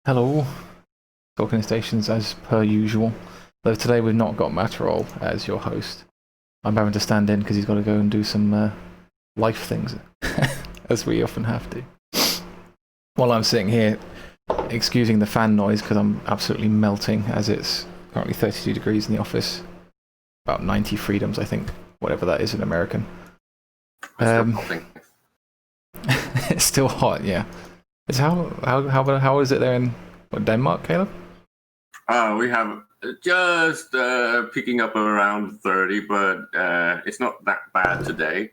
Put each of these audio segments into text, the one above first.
Hello, talking stations as per usual. Though today we've not got Matarol as your host. I'm having to stand in because he's got to go and do some life things, as we often have to. While I'm sitting here, excusing the fan noise because I'm absolutely melting as it's currently 32 degrees in the office. About 90 freedoms, I think, whatever that is in American. It's still hot, yeah. It's how is it there in Denmark, Caleb? We have just picking up around 30, but it's not that bad today.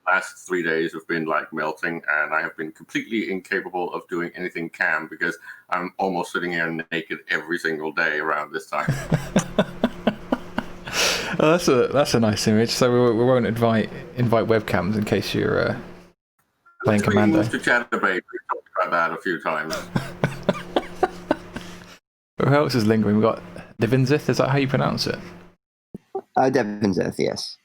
Last 3 days have been like melting, and I have been completely incapable of doing anything cam because I'm almost sitting here naked every single day around this time. Oh, that's a nice image. So we won't invite webcams in case you're playing Commando. We moved to Chatterbait. We talked about that a few times. Who else is lingering? We've got Devinzith, is that how you pronounce it? Devinzith, yes.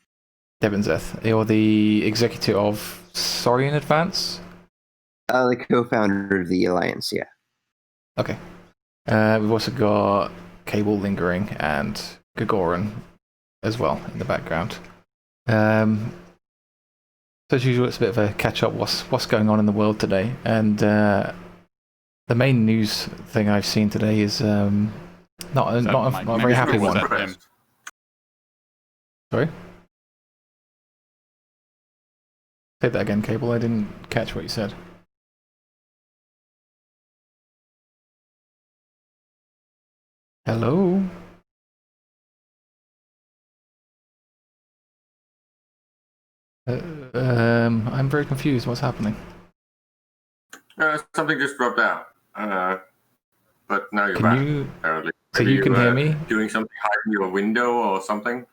Devinzith. You're the executive of Sorry in Advance? The co-founder of the Alliance, yeah. Okay. We've also got Cable lingering and Gagoran as well in the background. So as usual, it's a bit of a catch-up what's going on in the world today. And the main news thing I've seen today is not a very happy one. Sorry? Say that again, Cable. I didn't catch what you said. Hello? I'm very confused. What's happening? Something just dropped out. But now you're back, apparently. So you can hear me? Doing something hiding your window or something?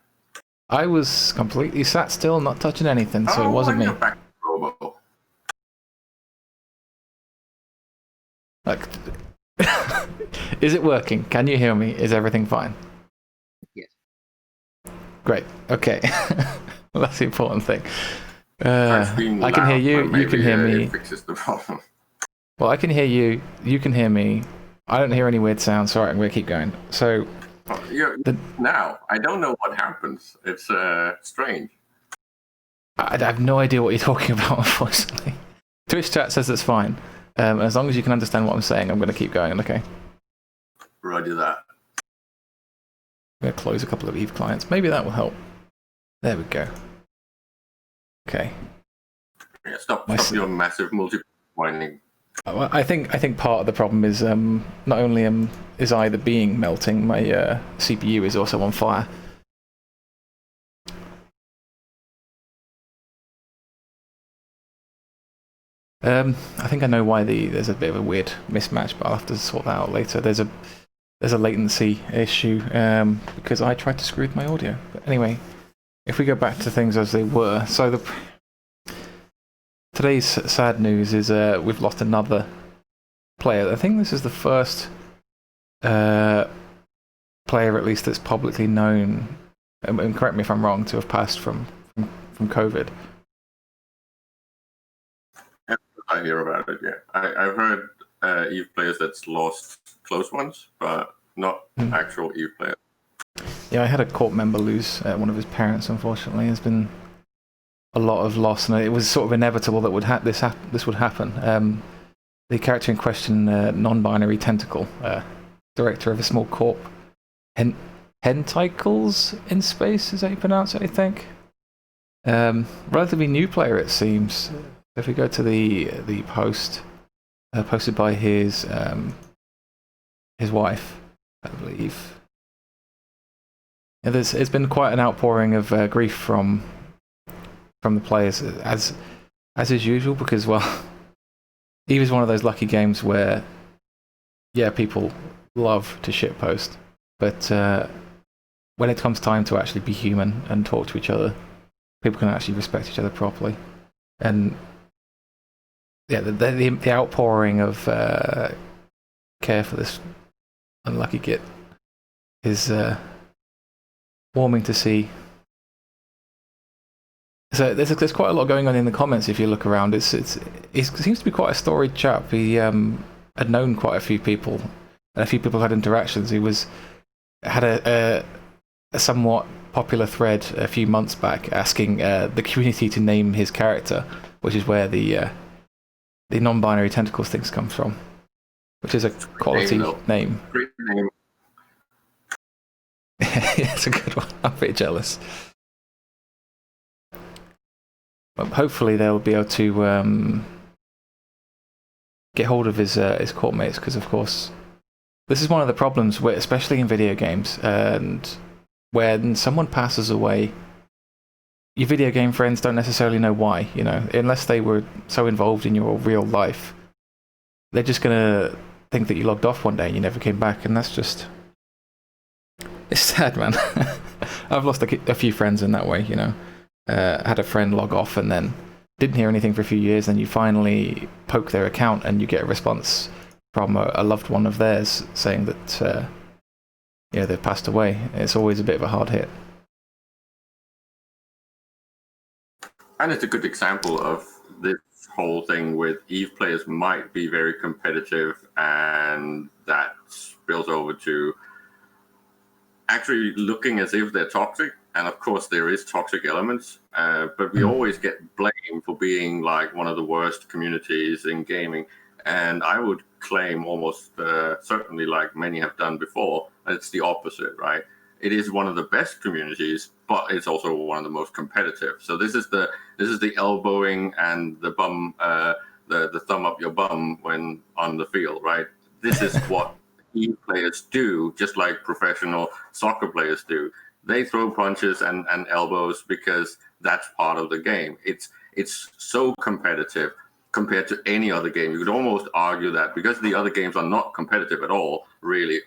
I was completely sat still, not touching anything, so it wasn't me. Back to Robo. Like, is it working? Can you hear me? Is everything fine? Yes. Great. Okay. Well, that's the important thing. I can hear you. You can hear me. Fixes the problem. Well, I can hear you. You can hear me. I don't hear any weird sounds. Sorry, I'm going to keep going. So now I don't know what happens. It's strange. I have no idea what you're talking about, unfortunately. Twitch chat says it's fine. As long as you can understand what I'm saying, I'm going to keep going. Okay. Roger that. I'm going to close a couple of Eve clients. Maybe that will help. There we go. Okay. Yeah, stop your massive multi-pointing. I think part of the problem is not only is either being melting, my CPU is also on fire. I think I know why there's a bit of a weird mismatch, but I'll have to sort that out later. There's a latency issue because I tried to screw with my audio. But anyway, if we go back to things as they were, so today's sad news is we've lost another player. I think this is the first player, at least, that's publicly known, and correct me if I'm wrong, to have passed from COVID. I hear about it, yeah. I've heard EVE players that's lost close ones, but not actual EVE players. Yeah, I had a court member lose one of his parents, unfortunately. There's been a lot of loss, and it was sort of inevitable that this would happen. The character in question, non-binary tentacle, director of a small corp, Henticles in Space, is that how you pronounce it, I think? Relatively new player, it seems. If we go to the post posted by his wife, I believe. Yeah, it's been quite an outpouring of grief from the players, as is usual, because, well, EVE is one of those lucky games where, yeah, people love to shitpost, but when it comes time to actually be human and talk to each other, people can actually respect each other properly. And yeah, the outpouring of care for this unlucky git is warming to see. So there's quite a lot going on in the comments if you look around. It seems to be quite a storied chap. He had known quite a few people, and a few people had interactions. He had a somewhat popular thread a few months back asking the community to name his character, which is where the non-binary tentacles things comes from, which is a quality name. Great name. Yeah, it's a good one. I'm a bit jealous. But hopefully they'll be able to get hold of his court mates, because of course this is one of the problems, especially in video games, and when someone passes away, your video game friends don't necessarily know why, unless they were so involved in your real life. They're just gonna think that you logged off one day and you never came back, and that's just... It's sad, man. I've lost a few friends in that way, had a friend log off and then didn't hear anything for a few years, then you finally poke their account and you get a response from a loved one of theirs saying that they've passed away. It's always a bit of a hard hit. And it's a good example of this whole thing with EVE players might be very competitive, and that spills over to actually looking as if they're toxic. And of course there is toxic elements, but we always get blamed for being like one of the worst communities in gaming. And I would claim almost certainly, like many have done before, it's the opposite, right? It is one of the best communities, but it's also one of the most competitive. So this is the elbowing and the bum, the thumb up your bum when on the field, right? This is what EVE players do, just like professional soccer players do. They throw punches and elbows because that's part of the game. It's so competitive compared to any other game. You could almost argue that because the other games are not competitive at all, really,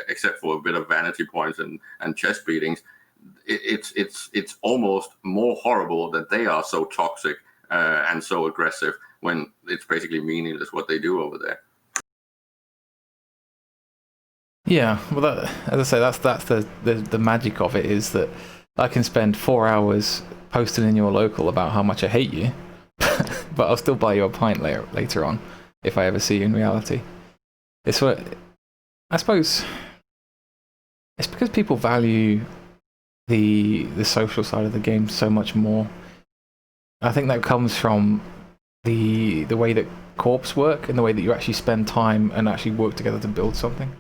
except for a bit of vanity points and chest beatings, it's almost more horrible that they are so toxic and so aggressive when it's basically meaningless what they do over there. Yeah, well, as I say, that's the magic of it, is that I can spend 4 hours posting in your local about how much I hate you, but I'll still buy you a pint later on if I ever see you in reality. It's what I suppose. It's because people value the social side of the game so much more. I think that comes from the way that corps work and the way that you actually spend time and actually work together to build something.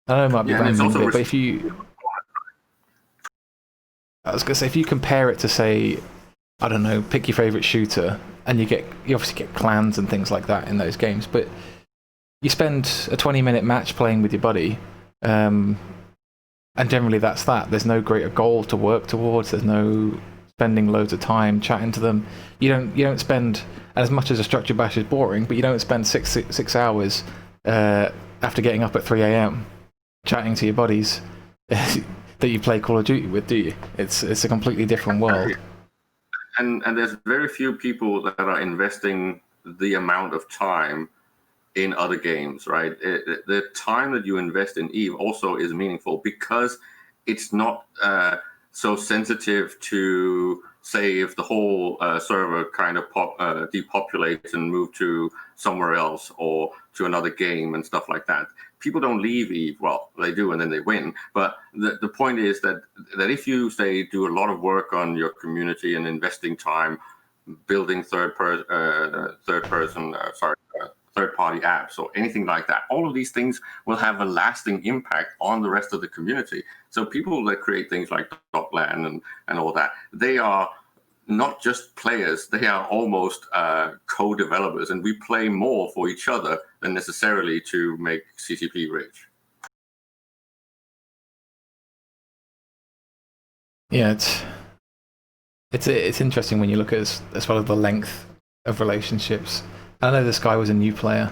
I know it might be random a bit, but I was going to say, if you compare it to, say, I don't know, pick your favourite shooter, and you obviously get clans and things like that in those games, but you spend a 20-minute match playing with your buddy, and generally that's that. There's no greater goal to work towards. There's no spending loads of time chatting to them. You don't spend, and as much as a structure bash is boring, but you don't spend six hours after getting up at 3 a.m. chatting to your buddies that you play Call of Duty with, do you? It's a completely different world. And there's very few people that are investing the amount of time in other games, right? The time that you invest in EVE also is meaningful because it's not so sensitive to, say, if the whole server kind of depopulates and move to somewhere else or to another game and stuff like that. People don't leave EVE. Well, they do, and then they win. But the point is that if you, say, do a lot of work on your community and investing time building third-party apps or anything like that, all of these things will have a lasting impact on the rest of the community. So people that create things like Dotland and all that, they are not just players, they are almost co-developers, and we play more for each other than necessarily to make CCP rich. Yeah, it's interesting when you look at as well as the length of relationships. I know this guy was a new player,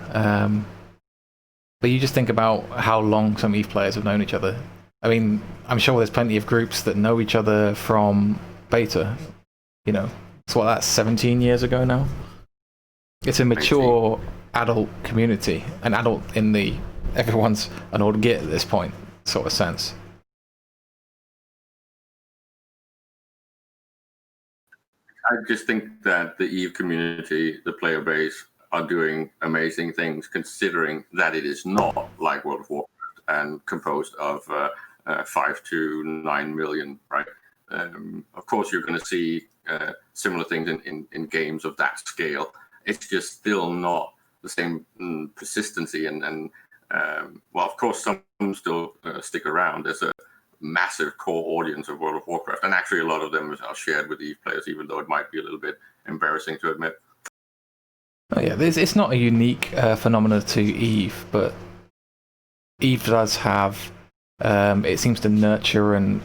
but you just think about how long some EVE players have known each other. I mean, I'm sure there's plenty of groups that know each other from beta. So that's 17 years ago now. It's a mature adult community, an adult in the everyone's an old git at this point sort of sense. I just think that the EVE community, the player base, are doing amazing things, considering that it is not like World of Warcraft and composed of 5 to 9 million, right? Of course, you're going to see similar things in games of that scale. It's just still not the same persistency and well, of course, some still stick around. There's a massive core audience of World of Warcraft, and actually a lot of them are shared with EVE players, even though it might be a little bit embarrassing to admit. Oh, yeah, it's not a unique phenomenon to EVE, but EVE does have, it seems to nurture, and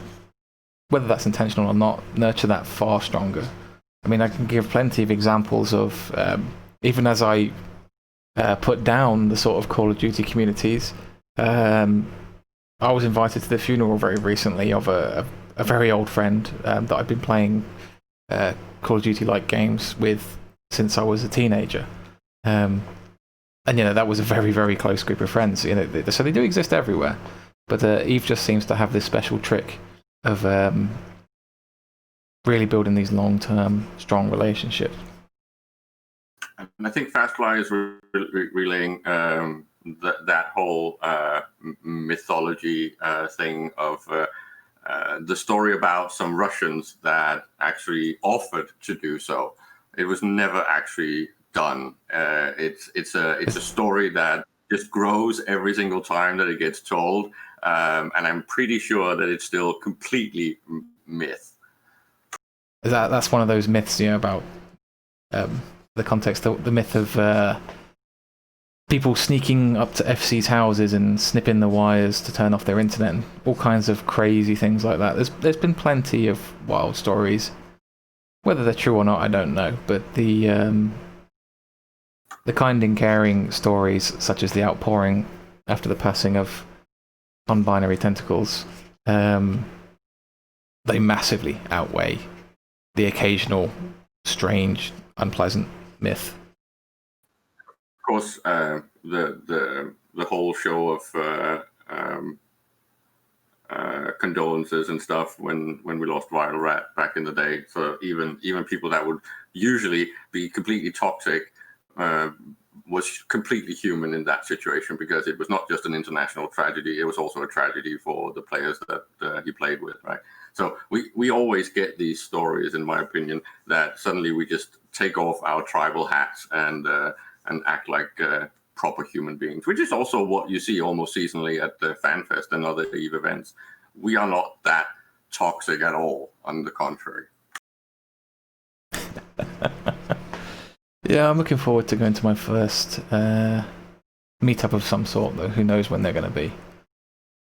whether that's intentional or not, nurture that far stronger. I mean, I can give plenty of examples of, even as I put down the sort of Call of Duty communities, I was invited to the funeral very recently of a very old friend that I've been playing Call of Duty-like games with since I was a teenager. And, that was a very, very close group of friends. So they do exist everywhere. But EVE just seems to have this special trick of really building these long-term, strong relationships. And I think Fastfly is relaying that whole mythology thing of the story about some Russians that actually offered to do so. It was never actually done. It's a story that just grows every single time that it gets told, and I'm pretty sure that it's still completely myth. That's one of those myths, about the context, the myth of people sneaking up to FC's houses and snipping the wires to turn off their internet, and all kinds of crazy things like that. There's been plenty of wild stories. Whether they're true or not, I don't know. But the kind and caring stories, such as the outpouring after the passing of non-binary tentacles, they massively outweigh the occasional strange, unpleasant myth. Of course, the whole show of condolences and stuff when we lost Viral Rat back in the day. So even people that would usually be completely toxic was completely human in that situation, because it was not just an international tragedy, it was also a tragedy for the players that he played with, right? So we always get these stories, in my opinion, that suddenly we just take off our tribal hats and act like proper human beings, which is also what you see almost seasonally at the FanFest and other EVE events. We are not that toxic at all, on the contrary. Yeah, I'm looking forward to going to my first meetup of some sort, though who knows when they're going to be.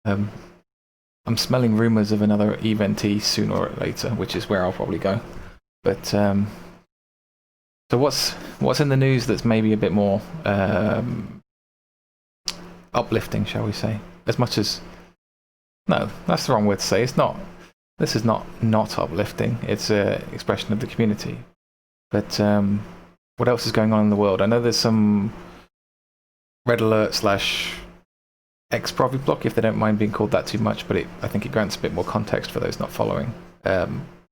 I'm smelling rumours of another eventee sooner or later, which is where I'll probably go. But so what's in the news that's maybe a bit more uplifting, shall we say? As much as, no, that's the wrong word to say. It's not. This is not uplifting. It's an expression of the community. But what else is going on in the world? I know there's some red alert / ex-Provi block, if they don't mind being called that too much, but I think it grants a bit more context for those not following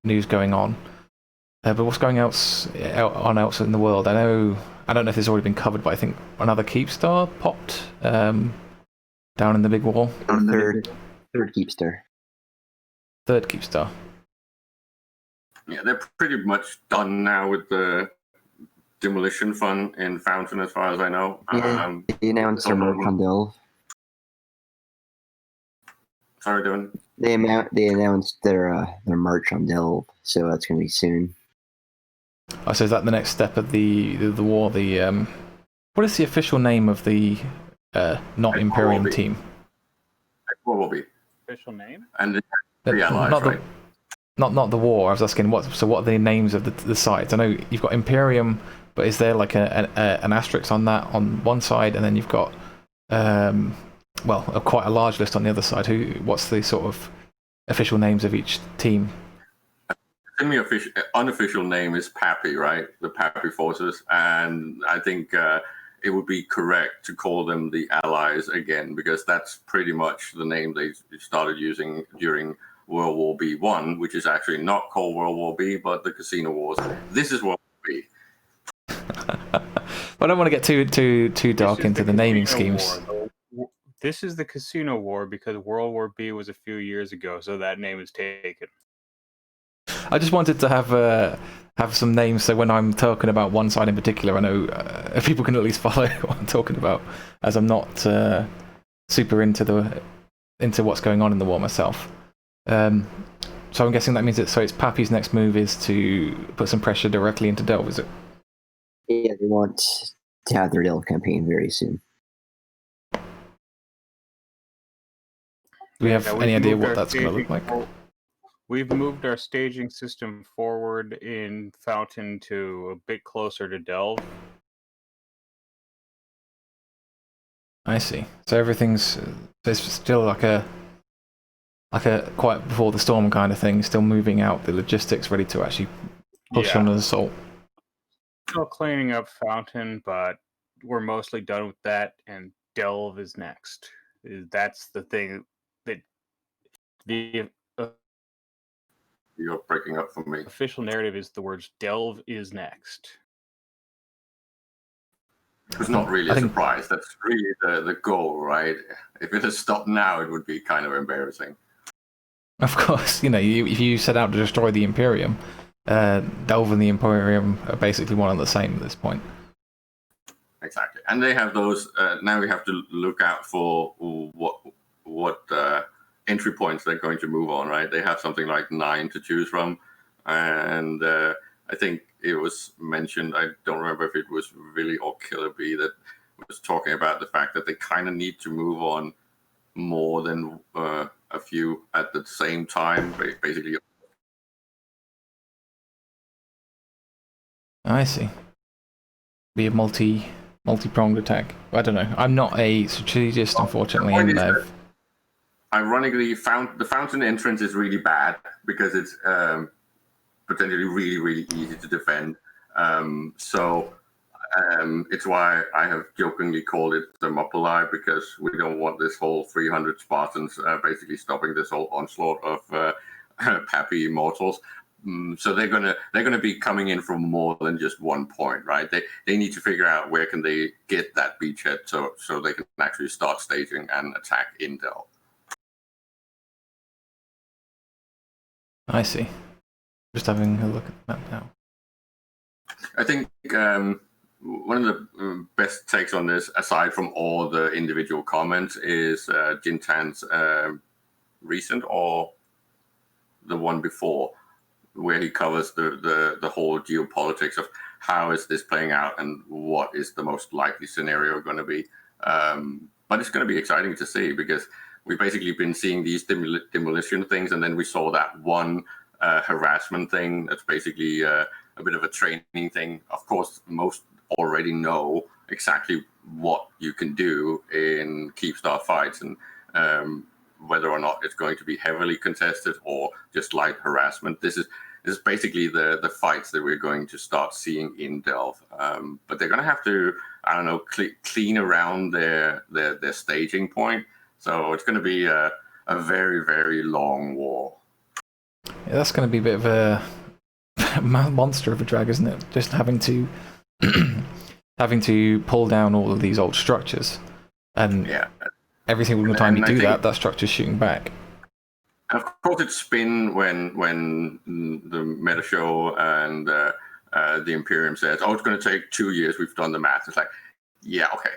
news going on. But what's going else in the world? I don't know if it's already been covered, but I think another Keepstar popped down in the big wall. Third Keepstar. Third Keepstar. Yeah, they're pretty much done now with the demolition fund in Fountain, as far as I know. Yeah, they announced their merch on Delve. Sorry, Dylan. They announced their merch on Delve, so that's going to be soon. Oh, so is that the next step of the war? What is the official name of the not Imperium team? What will be official name? And the allies, not right? Not the war. I was asking what are the names of the sides? I know you've got Imperium, but is there like an asterisk on that on one side, and then you've got quite a large list on the other side. What's the sort of official names of each team? The unofficial name is PAPI, right? The PAPI forces, and I think it would be correct to call them the Allies again, because that's pretty much the name they started using during World War B1, which is actually not called World War B, but the Casino Wars. This is World War B. I don't want to get too dark into the naming Casino schemes. War. This is the Casino War because World War B was a few years ago, so that name is taken. I just wanted to have some names so when I'm talking about one side in particular, I know people can at least follow what I'm talking about, as I'm not super into what's going on in the war myself. So I'm guessing that means it's Pappy's next move is to put some pressure directly into Delve, is it? Yeah, they want to have their Delve campaign very soon. Do we have any idea what that's going to look like? We've moved our staging system forward in Fountain to a bit closer to Delve. I see. So everything's there's still like a quiet before the storm kind of thing, still moving out the logistics, ready to actually push on an assault. Still cleaning up Fountain, but we're mostly done with that, and Delve is next. That's the thing that the You're breaking up for me. official narrative is the words Delve is next. It's not really a surprise. That's really the goal, right? If it had stopped now, it would be kind of embarrassing. Of course, if you set out to destroy the Imperium, Delve and the Imperium are basically one and the same at this point. Exactly, and they have those. Now we have to look out for what entry points they're going to move on. Right? They have something like 9 to choose from, and I think it was mentioned. I don't remember if it was Willy or Killer B that was talking about the fact that they kind of need to move on more than a few at the same time, basically. I see. Be a multi-pronged attack. I don't know. I'm not a strategist, unfortunately. Ironically, the Fountain entrance is really bad because it's potentially really, really easy to defend. So it's why I have jokingly called it the Thermopylae, because we don't want this whole 300 Spartans basically stopping this whole onslaught of Pappy Immortals. So they're gonna be coming in from more than just one point, right? They need to figure out where can they get that beachhead so they can actually start staging and attack Intel. I see. Just having a look at the map now. I think one of the best takes on this, aside from all the individual comments, is Jintan's recent or the one before, where he covers the whole geopolitics of how is this playing out and what is the most likely scenario going to be. But it's going to be exciting to see, because we've basically been seeing these demolition things, and then we saw that one harassment thing that's basically a bit of a training thing. Of course, most already know exactly what you can do in Keepstar fights, and whether or not it's going to be heavily contested or just light harassment. This is basically the fights that we're going to start seeing in Delve. But they're going to have to, I don't know, clean around their staging point. So it's going to be a very, very long war. Yeah, that's going to be a bit of a monster of a drag, isn't it? Just having to pull down all of these old structures, and every single time you do that structure's shooting back. Of course, it's spin when the meta show and the Imperium says, "Oh, it's going to take 2 years. We've done the math." It's like, yeah, okay,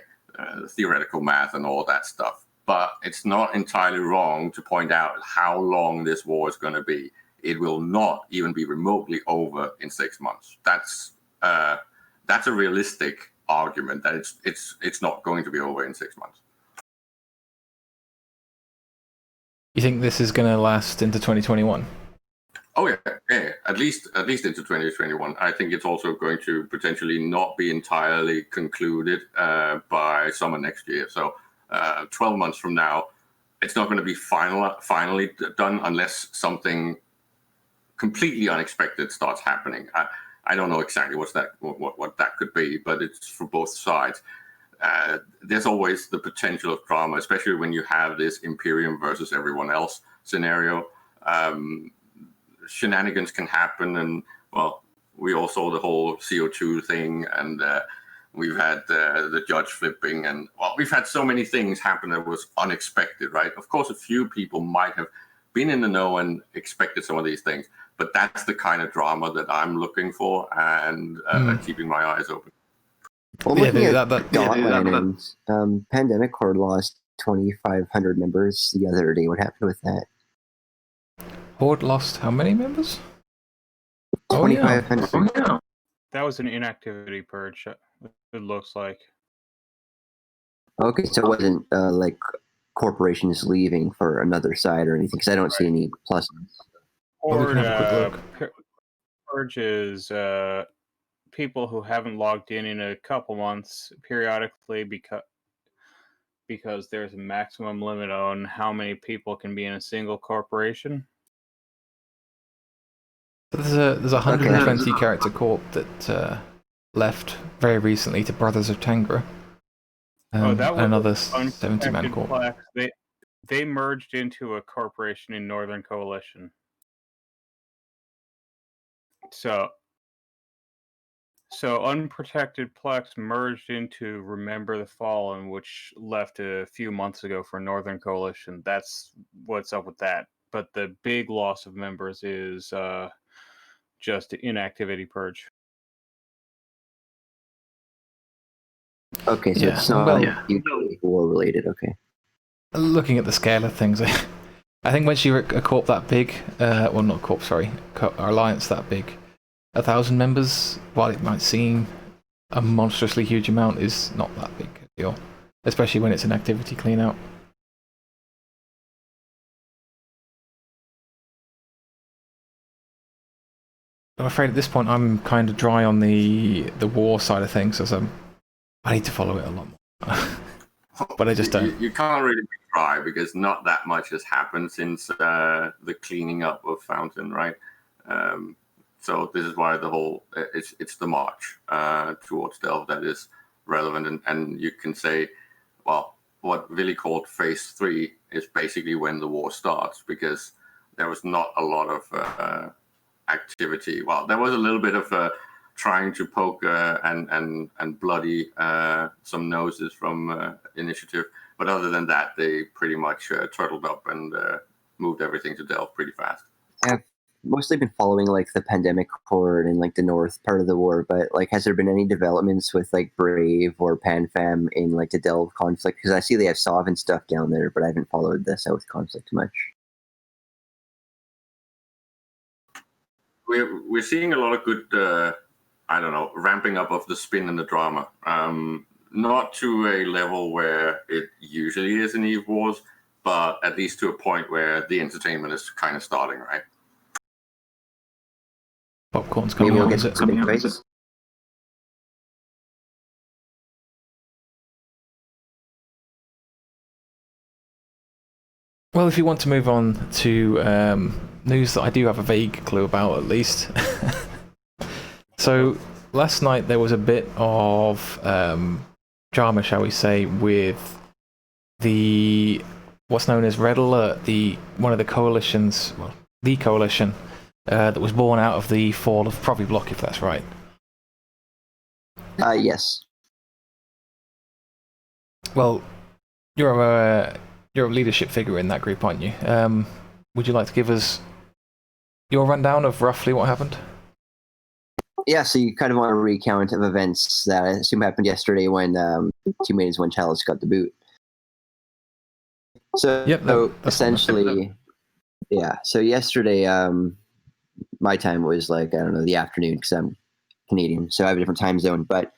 theoretical math and all that stuff. But it's not entirely wrong to point out how long this war is going to be. It will not even be remotely over in 6 months. That's a realistic argument that it's not going to be over in 6 months. You think this is going to last into 2021? Oh yeah, at least into 2021. I think it's also going to potentially not be entirely concluded by summer next year. So 12 months from now, it's not going to be finally done unless something completely unexpected starts happening. I don't know exactly what that could be, but it's for both sides. There's always the potential of drama, especially when you have this Imperium versus everyone else scenario. Shenanigans can happen, and well, we all saw the whole CO2 thing, and We've had the judge flipping, and we've had so many things happen that was unexpected, right? Of course, a few people might have been in the know and expected some of these things, but that's the kind of drama that I'm looking for and keeping my eyes open. Well, looking at Dotland, Pandemic Horde lost 2,500 members the other day. What happened with that? Horde lost how many members? 2,500. Oh, yeah. That was an inactivity purge, it looks like. Okay, so it wasn't like corporations leaving for another side or anything, because I don't see any pluses. Horde purge is people who haven't logged in a couple months periodically because there's a maximum limit on how many people can be in a single corporation. There's a 120 character corp that left very recently to Brothers of Tangra. That was another 70-man corp. They merged into a corporation in Northern Coalition. So Unprotected Plex merged into Remember the Fallen, which left a few months ago for Northern Coalition. That's what's up with that. But the big loss of members is just inactivity purge. Okay, so it's not war related. Okay. Looking at the scale of things, I think once you're a corp that big, well, not corp, sorry, alliance that big, 1,000 members, while it might seem a monstrously huge amount, is not that big a deal, especially when it's an activity clean out. I'm afraid at this point I'm kind of dry on the war side of things, as I need to follow it a lot more. But I just don't. You can't really be dry because not that much has happened since the cleaning up of Fountain, right? So this is why the whole it's the march towards Delve that is relevant, and you can say, well, what Willy called Phase 3 is basically when the war starts, because there was not a lot of activity. Well, there was a little bit of trying to poke and bloody some noses from Initiative, but other than that, they pretty much turtled up and moved everything to Delve pretty fast. I've mostly been following like the Pandemic Horde and like the north part of the war, but like has there been any developments with like Brave or PanFam in like the Delve conflict? Because I see they have Sov and stuff down there, but I haven't followed the South conflict much. We're seeing a lot of good, ramping up of the spin and the drama. Not to a level where it usually is in Eve Wars, but at least to a point where the entertainment is kind of starting, right? Popcorn's coming out. Is it coming out? Well, if you want to move on to news that I do have a vague clue about, at least. So last night there was a bit of drama, shall we say, with what's known as Red Alert, one of the coalitions, well, the coalition that was born out of the fall of Proviblock, if that's right. Yes. Well, you're a leadership figure in that group, aren't you? Would you like to give us your rundown of roughly what happened? Yeah, so you kind of want a recount of events that I assume happened yesterday when 2 Maidens, 1 Chalice got the boot. So, essentially, yeah. So yesterday, my time was like, I don't know, the afternoon because I'm Canadian, so I have a different time zone. But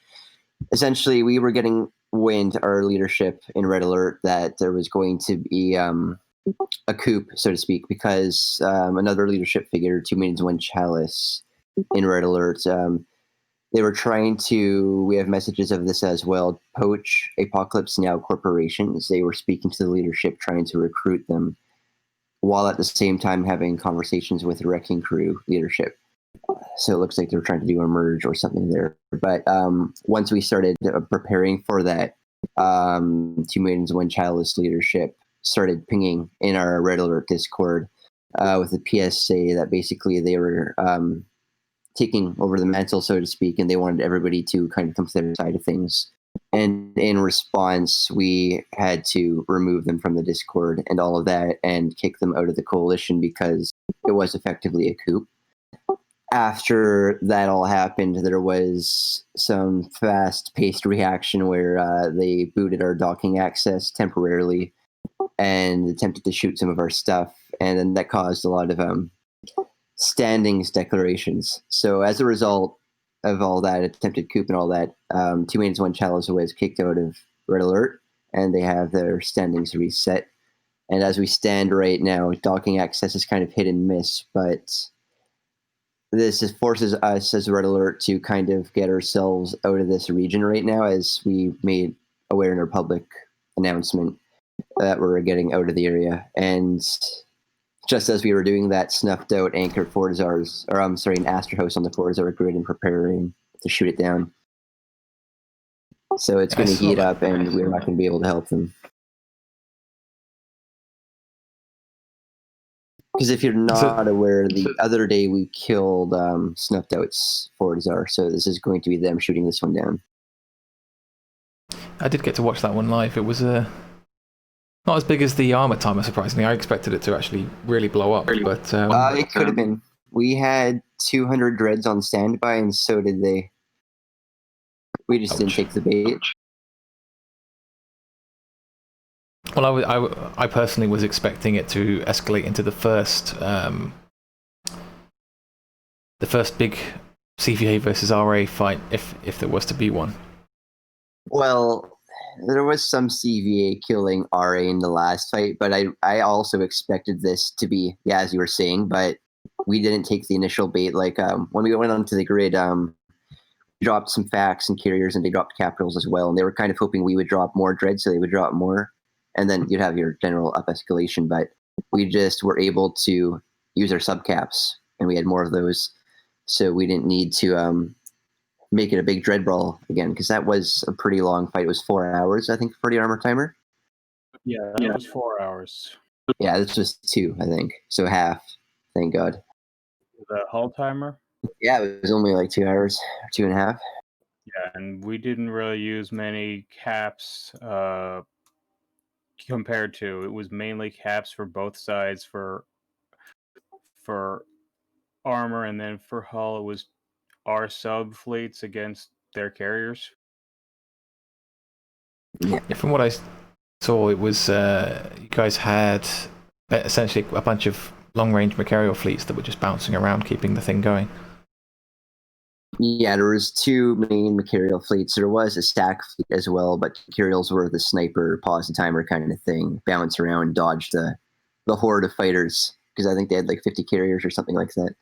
essentially, we were getting wind, our leadership in Red Alert, that there was going to be a coup, so to speak, because another leadership figure, 2 Maidens, 1 Chalice, in Red Alert, they were trying to, we have messages of this as well, poach Apocalypse Now corporations. They were speaking to the leadership, trying to recruit them, while at the same time having conversations with the Wrecking Crew leadership. So it looks like they were trying to do a merge or something there. But once we started preparing for that, 2 Maidens, 1 Chalice leadership started pinging in our Red Alert Discord with a PSA that basically they were taking over the mantle, so to speak, and they wanted everybody to kind of come to their side of things. And in response, we had to remove them from the Discord and all of that and kick them out of the coalition because it was effectively a coup. After that all happened, there was some fast-paced reaction where they booted our docking access temporarily and attempted to shoot some of our stuff, and then that caused a lot of standings declarations. So as a result of all that attempted coup and all that, 2 Maidens, 1 Chalice was kicked out of Red Alert, and they have their standings reset. And as we stand right now, docking access is kind of hit and miss, but this forces us as Red Alert to kind of get ourselves out of this region right now, as we made aware in our public announcement that we're getting out of the area. And just as we were doing that, snuffed out anchored Fortizars, or I'm sorry, an Astra House on the Fortizar grid and preparing to shoot it down. So it's going to heat up, and we're not going to be able to help them. Because if you're not aware, the other day we killed Snuffed Out's Fortizar, so this is going to be them shooting this one down. I did get to watch that one live. It was not as big as the armor timer, surprisingly. I expected it to actually really blow up, but it could have been. We had 200 dreads on standby, and so did they. We just didn't take the bait. Well, I personally was expecting it to escalate into the first big CVA versus RA fight, if there was to be one. Well, there was some CVA killing RA in the last fight, but I also expected this to be, yeah, as you were saying, but we didn't take the initial bait. Like when we went onto the grid, we dropped some facts and carriers, and they dropped capitals as well, and they were kind of hoping we would drop more dread, so they would drop more. And then you'd have your general up escalation, but we just were able to use our subcaps, and we had more of those, so we didn't need to make it a big dread brawl again, because that was a pretty long fight. It was 4 hours, I think, for the armor timer. Yeah, that was 4 hours. Yeah, this was 2, I think, so half. Thank God. The hull timer? Yeah, it was only like 2 hours, 2.5. Yeah, and we didn't really use many caps. Compared to, it was mainly caps for both sides for armor, and then for hull it was our sub fleets against their carriers. Yeah, from what I saw, it was you guys had essentially a bunch of long-range Mercurial fleets that were just bouncing around, keeping the thing going. Yeah, there was 2 main Mercurial fleets. There was a stack fleet as well, but Mercurials were the sniper, pause the timer kind of thing, bounce around, dodge the horde of fighters, because I think they had like 50 carriers or something like that.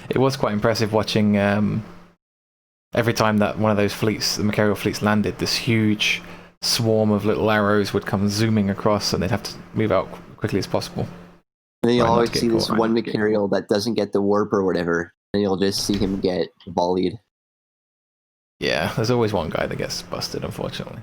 It was quite impressive watching every time that one of those fleets, the Mercurial fleets, landed, this huge swarm of little arrows would come zooming across, and they'd have to move out quickly as possible. And then you'll always see this one Mercurial that doesn't get the warp or whatever, and you'll just see him get volleyed. Yeah, there's always one guy that gets busted, unfortunately.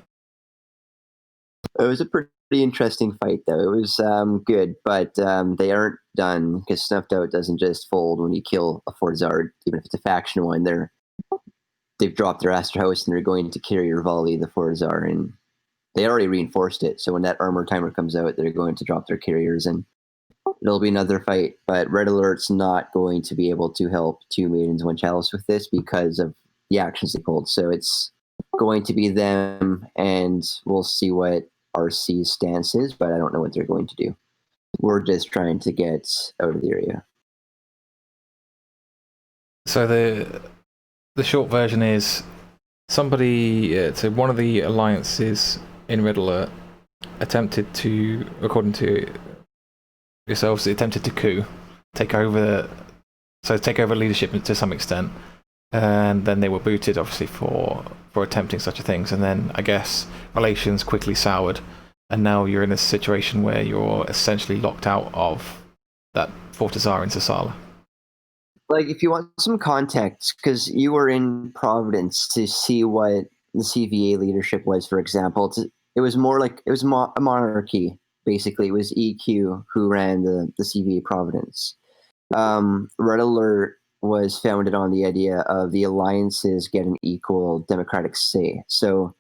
It was a pretty interesting fight, though. It was good, but they aren't done, because Snuffed Out doesn't just fold when you kill a Fortizar, even if it's a faction one. They've dropped their Astra House, and they're going to carrier volley the Fortizar, and they already reinforced it, so when that armor timer comes out, they're going to drop their carriers, and it'll be another fight. But Red Alert's not going to be able to help 2 Maidens, 1 Chalice with this because of the actions they pulled. So it's going to be them, and we'll see what RC's stance is, but I don't know what they're going to do. We're just trying to get out of the area. So the short version is somebody, so one of the alliances in Red Alert attempted to, according to yourselves, attempted to coup, take over leadership to some extent, and then they were booted, obviously, for attempting such a thing. And then I guess relations quickly soured, and now you're in a situation where you're essentially locked out of that Fortizar in Sasala. Like, if you want some context, because you were in Providence to see what the CVA leadership was, for example, it was more like it was a monarchy. Basically, it was EQ who ran the CVA Providence. Red Alert was founded on the idea of the alliances get an equal democratic say. So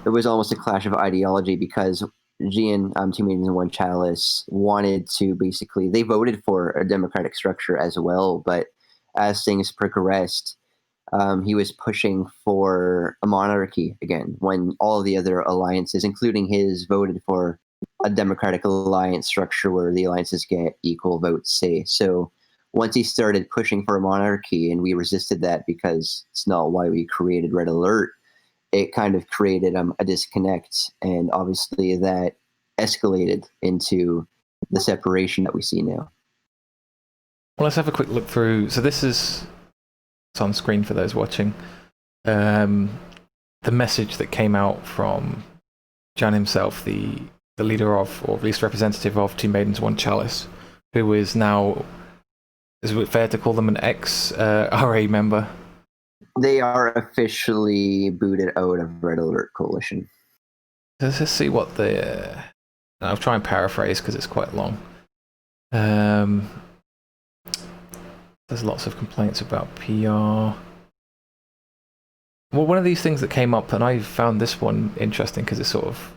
it was almost a clash of ideology because Gian, Two Maidens and One Chalice, wanted to basically, they voted for a democratic structure as well, but as things progressed, he was pushing for a monarchy again when all the other alliances, including his, voted for a democratic alliance structure where the alliances get equal votes say. So once he started pushing for a monarchy and we resisted that because it's not why we created Red Alert, it kind of created a disconnect, and obviously that escalated into the separation that we see now. Well, let's have a quick look through. So this is, it's on screen for those watching, the message that came out from Jan himself, the leader of, or at least representative of, Two Maidens, One Chalice, who is now, is it fair to call them an ex-RA member? They are officially booted out of Red Alert Coalition. Let's just see what the... I'll try and paraphrase because it's quite long. There's lots of complaints about PR. Well, one of these things that came up, and I found this one interesting because it's sort of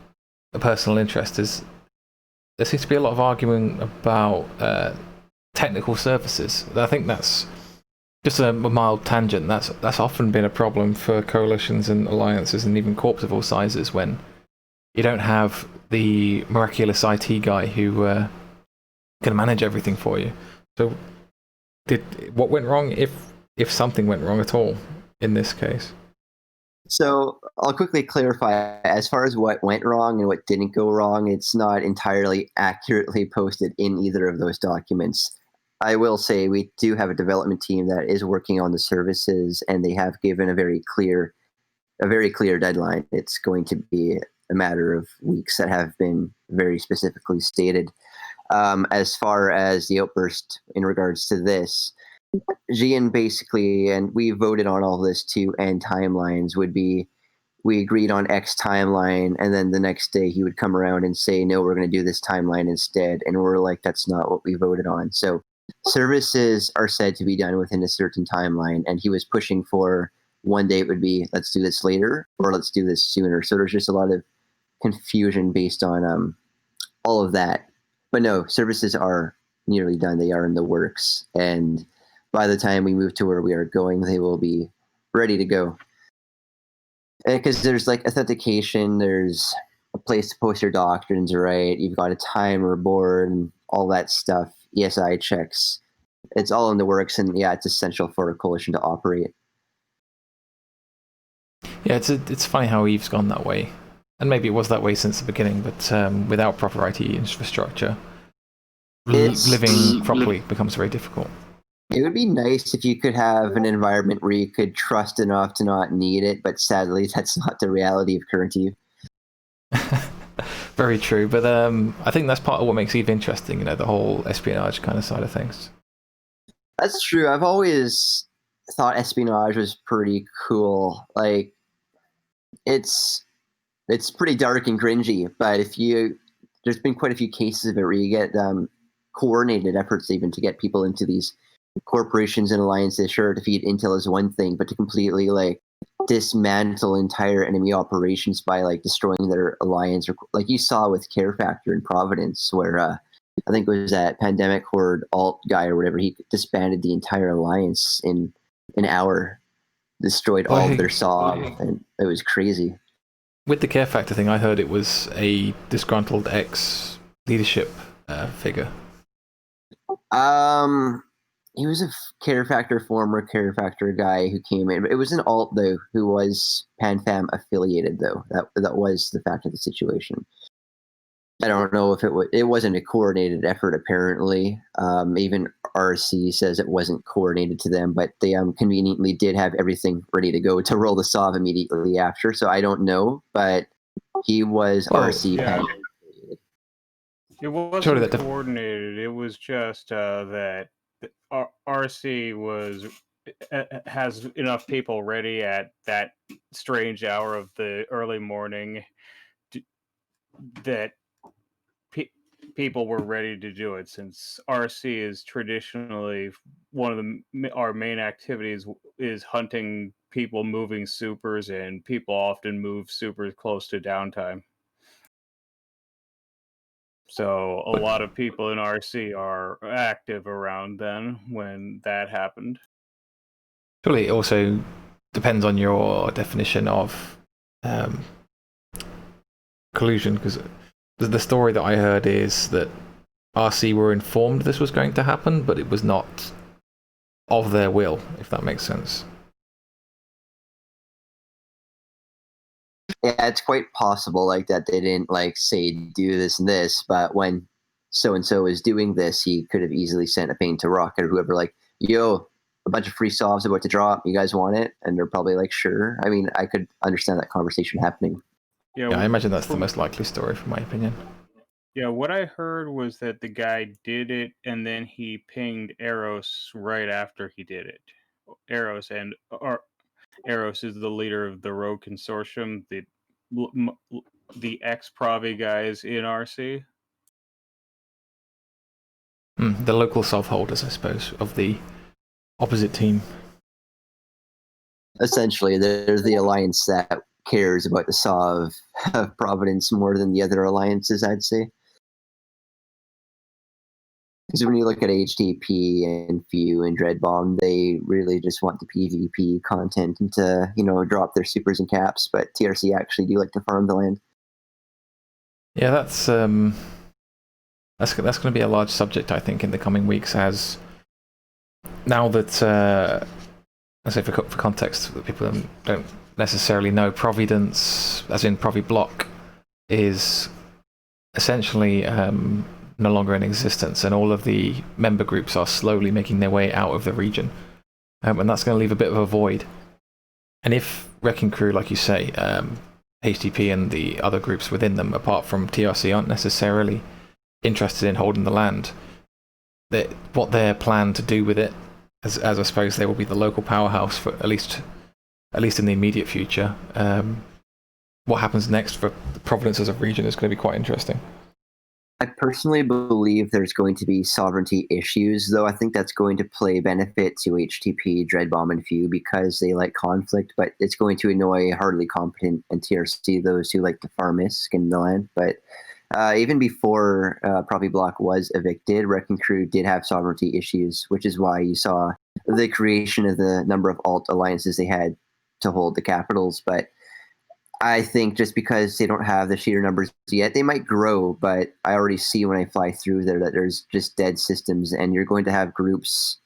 a personal interest, is there seems to be a lot of arguing about technical services. I think that's just a mild tangent. That's often been a problem for coalitions and alliances and even corps of all sizes when you don't have the miraculous IT guy who can manage everything for you. So, what went wrong, if something went wrong at all, in this case? So I'll quickly clarify, as far as what went wrong and what didn't go wrong, it's not entirely accurately posted in either of those documents. I will say we do have a development team that is working on the services, and they have given a very clear deadline. It's going to be a matter of weeks that have been very specifically stated. As far as the outburst in regards to this, Gian basically, and we voted on all this too, and timelines would be, we agreed on X timeline, and then the next day he would come around and say, no, we're going to do this timeline instead. And we're like, that's not what we voted on. So services are said to be done within a certain timeline, and he was pushing for one day it would be, let's do this later, or let's do this sooner. So there's just a lot of confusion based on all of that. But no, services are nearly done. They are in the works. And by the time we move to where we are going, they will be ready to go. Because there's like authentication, there's a place to post your doctrines, right? You've got a timer board and all that stuff, ESI checks. It's all in the works, and yeah, it's essential for a coalition to operate. Yeah, it's funny how Eve's gone that way. And maybe it was that way since the beginning, but without proper IT infrastructure, living properly becomes very difficult. It would be nice if you could have an environment where you could trust enough to not need it, but sadly, that's not the reality of current Eve. Very true, but I think that's part of what makes Eve interesting, you know, the whole espionage kind of side of things. That's true. I've always thought espionage was pretty cool. Like, it's pretty dark and cringy, but there's been quite a few cases of it where you get coordinated efforts even to get people into these corporations and alliances. Sure, to feed intel is one thing, but to completely like dismantle entire enemy operations by like destroying their alliance, or like you saw with Care Factor in Providence, where I think it was that Pandemic Horde alt guy or whatever, he disbanded the entire alliance in an hour, destroyed all of their SAW, and it was crazy. With the Care Factor thing, I heard it was a disgruntled ex-leadership figure. He was a former Care Factor guy who came in. It was an alt, though, who was PanFam affiliated, though. That was the fact of the situation. I don't know if it wasn't a coordinated effort, apparently. Even RC says it wasn't coordinated to them, but they conveniently did have everything ready to go to roll the SOV immediately after, so I don't know, but he was RC. Yeah. It wasn't coordinated. It was just that RC has enough people ready at that strange hour of the early morning that people were ready to do it, since RC is traditionally one of our main activities is hunting people moving supers, and people often move supers close to downtime. So a lot of people in RC are active around then when that happened. Surely it also depends on your definition of collusion, because the story that I heard is that RC were informed this was going to happen, but it was not of their will, if that makes sense. Yeah, it's quite possible like that they didn't like say do this and this, but when so and so is doing this, he could have easily sent a ping to Rocket or whoever, like, yo, a bunch of free solves about to drop. You guys want it? And they're probably like, sure. I mean, I could understand that conversation happening. Yeah, I imagine that's the most likely story, from my opinion. Yeah, what I heard was that the guy did it, and then he pinged Eros right after he did it. Eros is the leader of the Rogue Consortium, the ex-Provi guys in RC. The local self-holders, I suppose, of the opposite team. Essentially, there's the alliance that cares about the SAW of Providence more than the other alliances, I'd say. Because when you look at HTP and FEW and Dreadbomb, they really just want the PvP content and to, drop their supers and caps, but TRC actually do like to farm the land. Yeah, that's going to be a large subject, I think, in the coming weeks, as now that, let's say for context, that people don't necessarily know, Providence, as in Proviblock, is essentially no longer in existence, and all of the member groups are slowly making their way out of the region, and that's going to leave a bit of a void. And if Wrecking Crew, like you say, HTP and the other groups within them, apart from TRC, aren't necessarily interested in holding the land, what they're planned to do with it, as I suppose they will be the local powerhouse for at least in the immediate future. What happens next for Providence as a region is going to be quite interesting. I personally believe there's going to be sovereignty issues, though I think that's going to play benefit to HTP, Dreadbomb, and FEW because they like conflict, but it's going to annoy Hardly Competent and TRC, those who like to farm ISK in the land. But even before Proviblock was evicted, Wrecking Crew did have sovereignty issues, which is why you saw the creation of the number of alt alliances they had to hold the capitals. But I think just because they don't have the sheer numbers yet, they might grow, but I already see when I fly through there that there's just dead systems, and you're going to have groups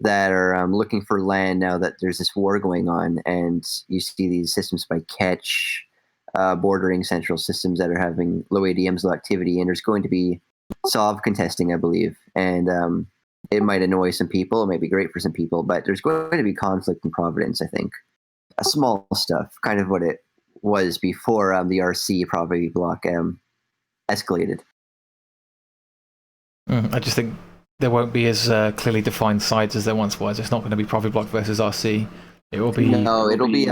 that are looking for land now that there's this war going on, and you see these systems by Ketch, bordering central systems that are having low ADMs, low activity, and there's going to be SOV contesting, I believe, and it might annoy some people, it might be great for some people, but there's going to be conflict in Providence, I think. Small stuff, kind of what it was before the RC Proviblock escalated. I just think there won't be as clearly defined sides as there once was. It's not going to be Proviblock versus RC. It will be... No, it'll be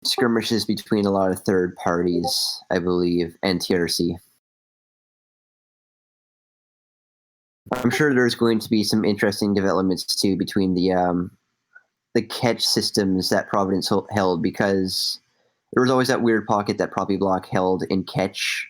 skirmishes between a lot of third parties, I believe, and TRC. I'm sure there's going to be some interesting developments too between the catch systems that Providence held, because there was always that weird pocket that Proviblock held in catch,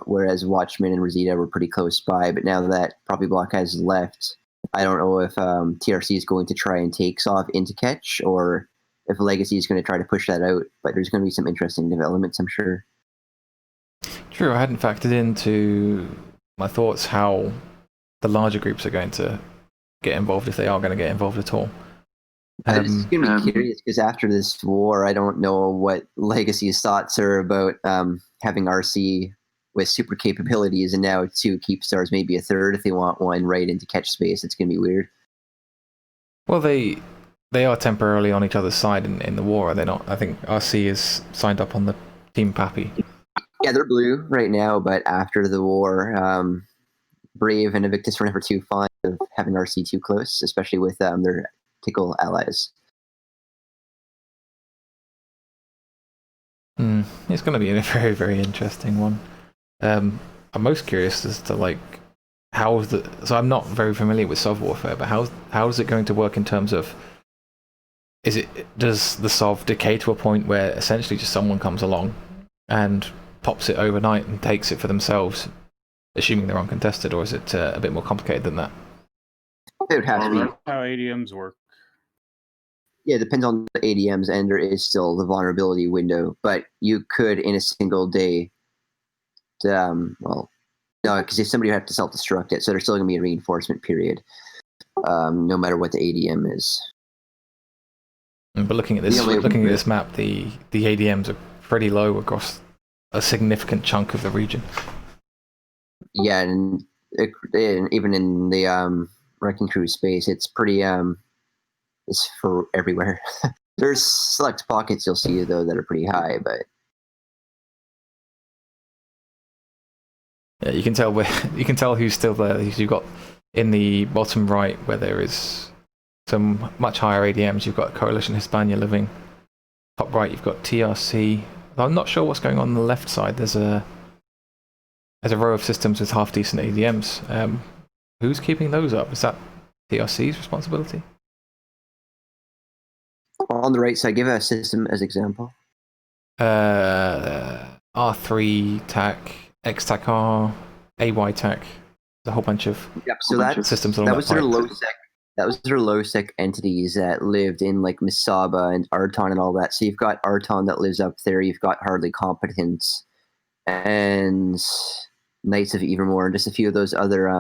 whereas Watchmen and Rosita were pretty close by. But now that Proviblock has left, I don't know if TRC is going to try and take SOV into catch, or if Legacy is going to try to push that out. But there's going to be some interesting developments, I'm sure. True, I hadn't factored into my thoughts how the larger groups are going to get involved, if they are going to get involved at all. I'm just going to be curious, because after this war, I don't know what Legacy's thoughts are about having RC with super capabilities, and now 2 keep stars, maybe a third if they want one, right into catch space. It's going to be weird. Well, they are temporarily on each other's side in the war, are they not? I think RC is signed up on the Team Pappy. Yeah, they're blue right now, but after the war, Brave and Invictus were never too fond of having RC too close, especially with their Tickle allies. It's going to be a very, very interesting one. I'm most curious as to so I'm not very familiar with Sov warfare, but how is it going to work in terms of, does the Sov decay to a point where essentially just someone comes along and pops it overnight and takes it for themselves, assuming they're uncontested, or is it a bit more complicated than that? It would have to be. That's how ADMs work. Yeah, it depends on the ADMs, and there is still the vulnerability window. But you could, in a single day, well, no, because if somebody would have to self-destruct it, so there's still going to be a reinforcement period, no matter what the ADM is. But looking at this map, the ADMs are pretty low across a significant chunk of the region. Yeah, and even in the Wrecking Crew space, it's pretty it's for everywhere. There's select pockets you'll see though that are pretty high, but yeah, you can tell who's still there. You've got in the bottom right where there is some much higher ADMs. You've got Coalition Hispania living. Top right, you've got TRC. I'm not sure what's going on the left side. There's a row of systems with half decent ADMs. Who's keeping those up? Is that TRC's responsibility? On the right side, give a system as example. R3 TAC, X TAC R, AY TAC. There's a whole bunch of systems. That was their low sec. That was their low sec entities that lived in like Misaba and Arton and all that. So you've got Arton that lives up there. You've got Hardly Competence and Knights of Evermore, and just a few of those other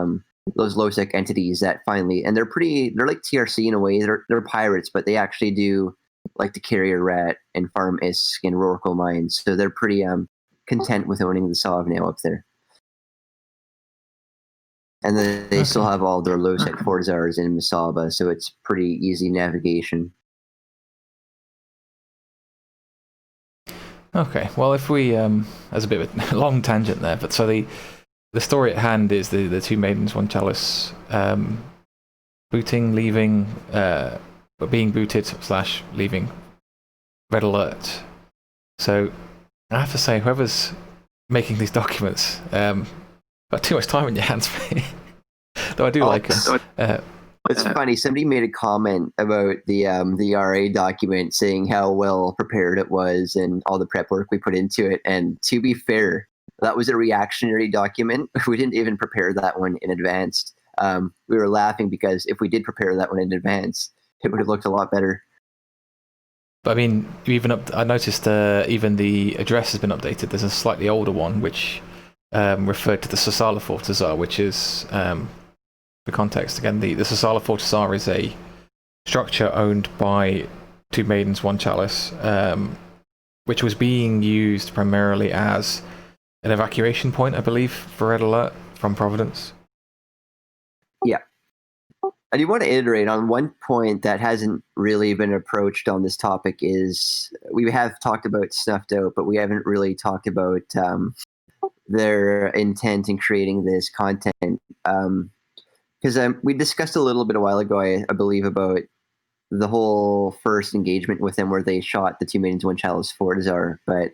those low sec entities that finally, and they're like TRC in a way. They're pirates, but they actually do like the Carrier Rat and Farm Isk and Rorqual mines. So they're pretty content with owning the Sov now up there. And then they still have all their low sec Fortizars in Misaba, so it's pretty easy navigation. Okay, well, if we there's a bit of a long tangent there, but so the story at hand is the two maidens, one chalice, booting, leaving, but being booted / leaving. Red alert. So I have to say, whoever's making these documents, got too much time on your hands, though I do like it. It's funny. Somebody made a comment about the RA document, saying how well prepared it was and all the prep work we put into it. And to be fair, that was a reactionary document. We didn't even prepare that one in advance. We were laughing because if we did prepare that one in advance, it would have looked a lot better. But I mean, I noticed even the address has been updated. There's a slightly older one which referred to the Sasala Fortizar, which is, for context again, the Sasala Fortizar is a structure owned by two maidens, one chalice, which was being used primarily as an evacuation point, I believe, for Red Alert from Providence. Yeah. I do want to iterate on one point that hasn't really been approached on this topic. Is we have talked about Snuffed Out, but we haven't really talked about their intent in creating this content. Because we discussed a little bit a while ago, I believe, about the whole first engagement with them where they shot the two maidens, one chalice Fortizar, but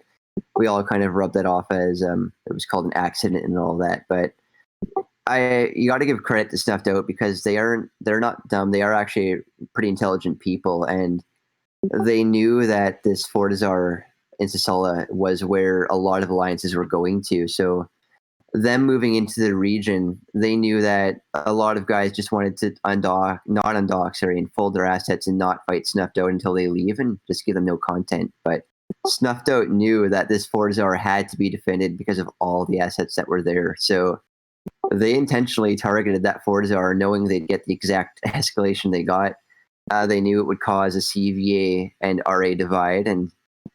we all kind of rubbed that off as it was called an accident and all that. But you got to give credit to Snuffed Out because they're not dumb. They are actually pretty intelligent people, and they knew that this Fortizar in Sasala was where a lot of alliances were going to. So them moving into the region, they knew that a lot of guys just wanted to not undock, and fold their assets and not fight Snuffed Out until they leave and just give them no content. But Snuffed Out knew that this Fortizar had to be defended because of all the assets that were there. So they intentionally targeted that Fortizar, knowing they'd get the exact escalation they got. They knew it would cause a CVA and RA divide, and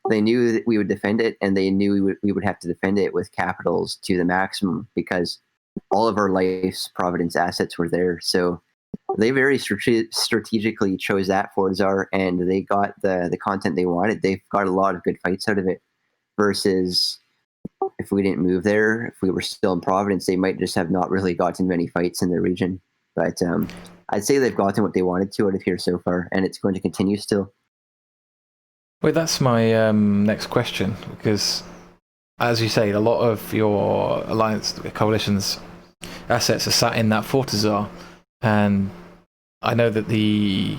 they knew that we would defend it, and they knew we would have to defend it with capitals to the maximum because all of our life's Providence assets were there. So they very strategically chose that Fortizar, and they got the content they wanted. They've got a lot of good fights out of it, versus if we didn't move there, if we were still in Providence, they might just have not really gotten many fights in the region. But I'd say they've gotten what they wanted to out of here so far, and it's going to continue still. Wait, that's my next question, because as you say, a lot of your alliance coalitions assets are sat in that Fortizar, and I know that the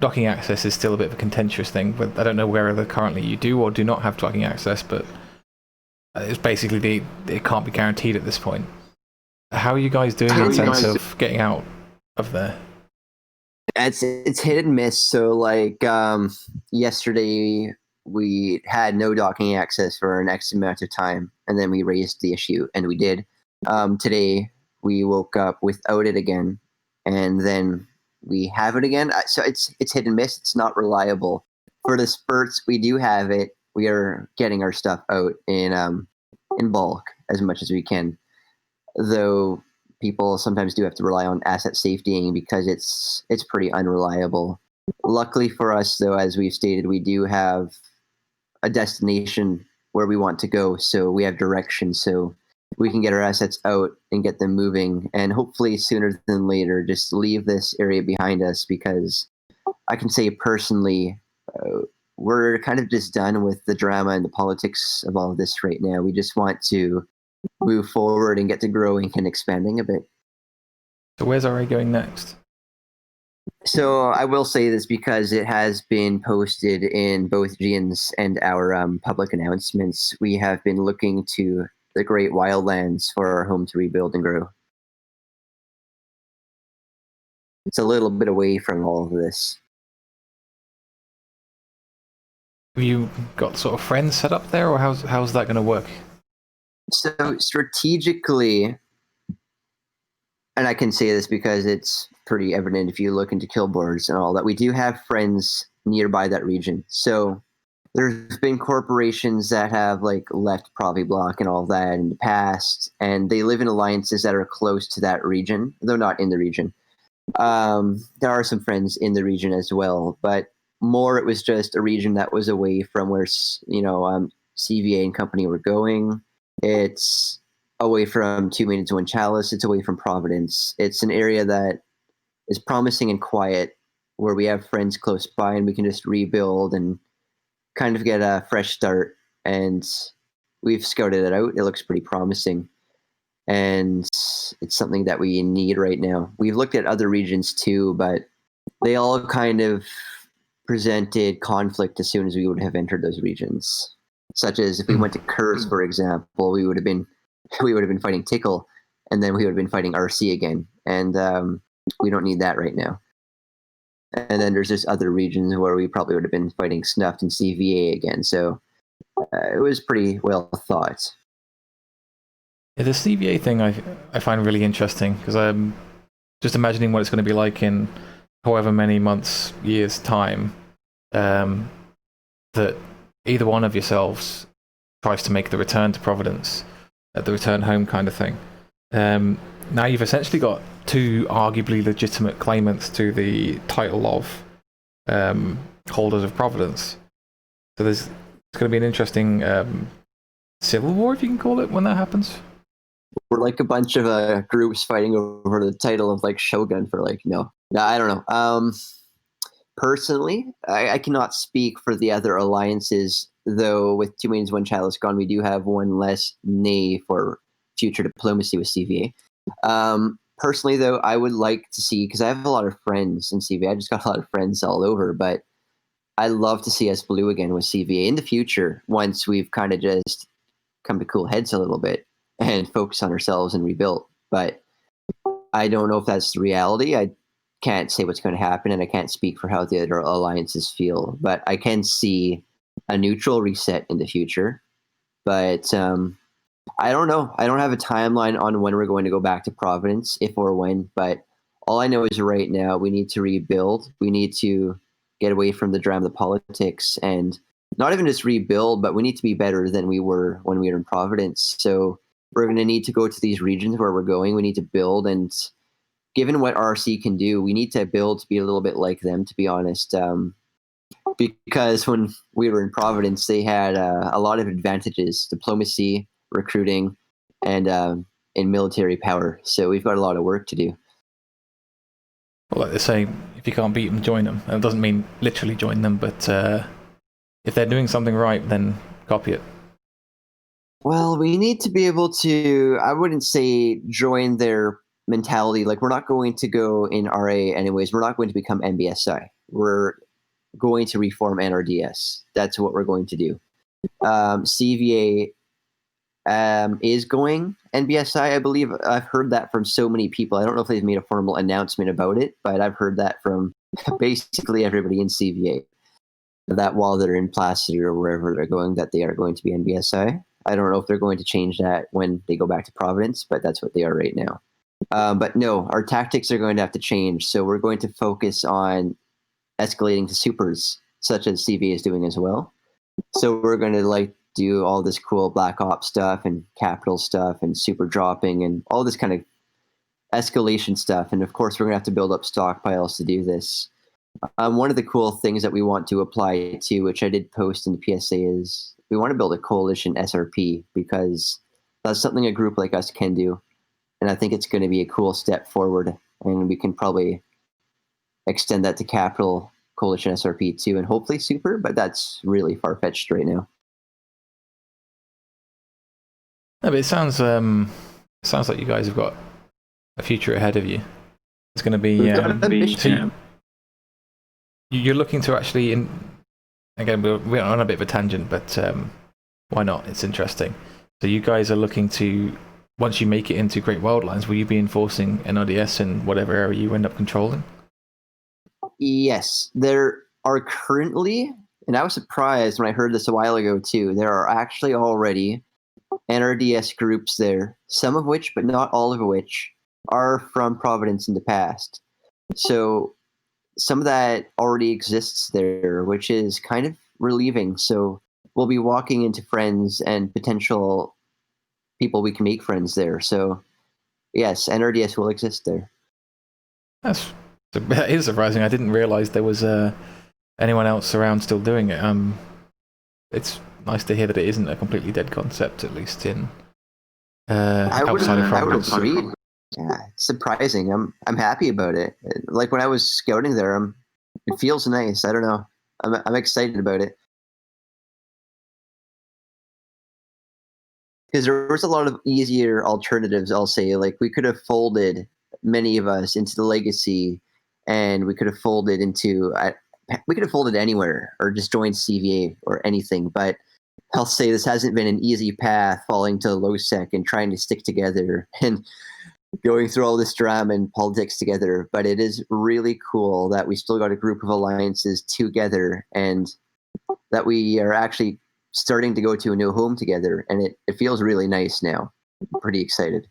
docking access is still a bit of a contentious thing, but I don't know whether currently you do or do not have docking access, but it's basically it can't be guaranteed at this point. How are you guys doing in terms of getting out of there? It's hit and miss. So like yesterday we had no docking access for an X amount of time, and then we raised the issue, and we did. Today we woke up without it again, and then we have it again. So it's hit and miss. It's not reliable. For the spurts we do have it, we are getting our stuff out in bulk as much as we can, though people sometimes do have to rely on asset safetying because it's pretty unreliable. Luckily for us, though, as we've stated, we do have a destination where we want to go, so we have direction, so we can get our assets out and get them moving, and hopefully sooner than later just leave this area behind us, because I can say personally, we're kind of just done with the drama and the politics of all of this right now. We just want to move forward and get to growing and expanding a bit. So where's RA going next? So I will say this because it has been posted in both Gian's and our public announcements. We have been looking to the Great Wildlands for our home to rebuild and grow. It's a little bit away from all of this. Have you got sort of friends set up there, or how's that going to work? So strategically, and I can say this because it's pretty evident if you look into kill boards and all that, we do have friends nearby that region. So there's been corporations that have like left Proviblock and all that in the past, and they live in alliances that are close to that region, though not in the region. There are some friends in the region as well, but more it was just a region that was away from where CVA and company were going. It's away from Two Maidens, One Chalice. It's away from Providence. It's an area that is promising and quiet, where we have friends close by and we can just rebuild and kind of get a fresh start. And we've scouted it out. It looks pretty promising. And it's something that we need right now. We've looked at other regions too, but they all kind of presented conflict as soon as we would have entered those regions. Such as if we went to Kurz, for example, we would have been fighting Tickle, and then we would have been fighting RC again, and we don't need that right now. And then there's just other regions where we probably would have been fighting Snuffed and CVA again. So it was pretty well thought. Yeah, the CVA thing I find really interesting, because I'm just imagining what it's going to be like in however many months, years time, that either one of yourselves tries to make the return to Providence, the return home kind of thing. Now you've essentially got two arguably legitimate claimants to the title of holders of Providence. So it's going to be an interesting civil war, if you can call it, when that happens. We're like a bunch of groups fighting over the title of like Shogun for like, no, I don't know. Personally, I cannot speak for the other alliances, though with Two Maidens, One Chalice gone, we do have one less nay for future diplomacy with CVA. Personally, though, I would like to see, because I have a lot of friends in CVA, I just got a lot of friends all over, but I'd love to see us blue again with CVA in the future, once we've kind of just come to cool heads a little bit and focus on ourselves and rebuild. But I don't know if that's the reality. I can't say what's going to happen, and I can't speak for how the other alliances feel, but I can see a neutral reset in the future. But I don't know. I don't have a timeline on when we're going to go back to Providence, if or when, but all I know is right now we need to rebuild. We need to get away from the drama, the politics, and not even just rebuild, but we need to be better than we were when we were in Providence. So we're going to need to go to these regions where we're going. We need to build, and given what RC can do, we need to build to be a little bit like them, to be honest. Because when we were in Providence, they had a lot of advantages: diplomacy, recruiting, and in military power. So we've got a lot of work to do. Well, like they say, if you can't beat them, join them. And it doesn't mean literally join them, but if they're doing something right, then copy it. Well, we need to be able to, I wouldn't say join their mentality. Like, we're not going to go in RA anyways. We're not going to become NBSI. We're going to reform NRDS. That's what we're going to do. CVA is going NBSI, I believe. I've heard that from so many people. I don't know if they've made a formal announcement about it, but I've heard that from basically everybody in CVA, that while they're in Placid or wherever they're going, that they are going to be NBSI. I don't know if they're going to change that when they go back to Providence, but that's what they are right now. But no, our tactics are going to have to change. So we're going to focus on escalating to supers, such as CV is doing as well. So we're going to do all this cool Black Ops stuff and capital stuff and super dropping and all this kind of escalation stuff. And of course, we're going to have to build up stockpiles to do this. One of the cool things that we want to apply to, which I did post in the PSA, is we want to build a coalition SRP, because that's something a group like us can do. And I think it's going to be a cool step forward. And we can probably extend that to Capital Coalition SRP too, and hopefully Super, but that's really far-fetched right now. No, but it sounds like you guys have got a future ahead of you. It's going to be so you're looking to actually again, we're on a bit of a tangent, but why not? It's interesting. So you guys are looking to, once you make it into Great Wildlands, will you be enforcing NRDS in whatever area you end up controlling? Yes, there are currently, and I was surprised when I heard this a while ago too, there are actually already NRDS groups there, some of which, but not all of which, are from Providence in the past. So some of that already exists there, which is kind of relieving. So we'll be walking into friends and potential people we can make friends there. So yes, NRDS will exist there. That is surprising. I didn't realize there was anyone else around still doing it. It's nice to hear that it isn't a completely dead concept, at least in outside of Providence. I would agree. Yeah, it's surprising. I'm happy about it. Like when I was scouting there, it feels nice. I don't know. I'm excited about it. Because there was a lot of easier alternatives, I'll say. Like, we could have folded, many of us, into the Legacy, and we could have folded anywhere, or just joined CVA or anything. But I'll say this hasn't been an easy path, falling to low-sec and trying to stick together and going through all this drama and politics together. But it is really cool that we still got a group of alliances together, and that we are actually starting to go to a new home together, and it feels really nice now. I'm pretty excited.